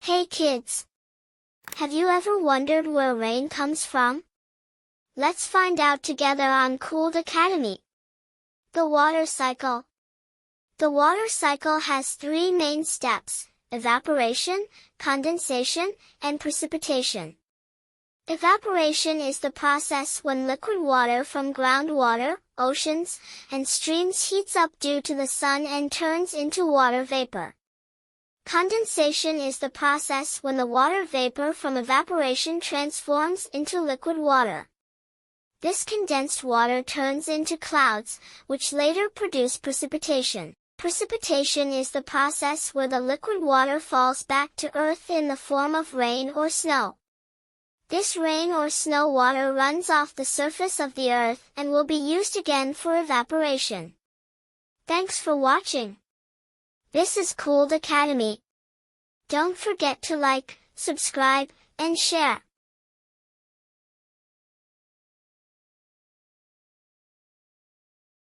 Hey kids! Have you ever wondered where rain comes from? Let's find out together on Khuld Academy. The water cycle. The water cycle has three main steps: evaporation, condensation, and precipitation. Evaporation is the process when liquid water from groundwater, oceans, and streams heats up due to the sun and turns into water vapor. Condensation is the process when the water vapor from evaporation transforms into liquid water. This condensed water turns into clouds, which later produce precipitation. Precipitation is the process where the liquid water falls back to earth in the form of rain or snow. This rain or snow water runs off the surface of the earth and will be used again for evaporation. Thanks for watching. This is Khuld Academy. Don't forget to like, subscribe, and share.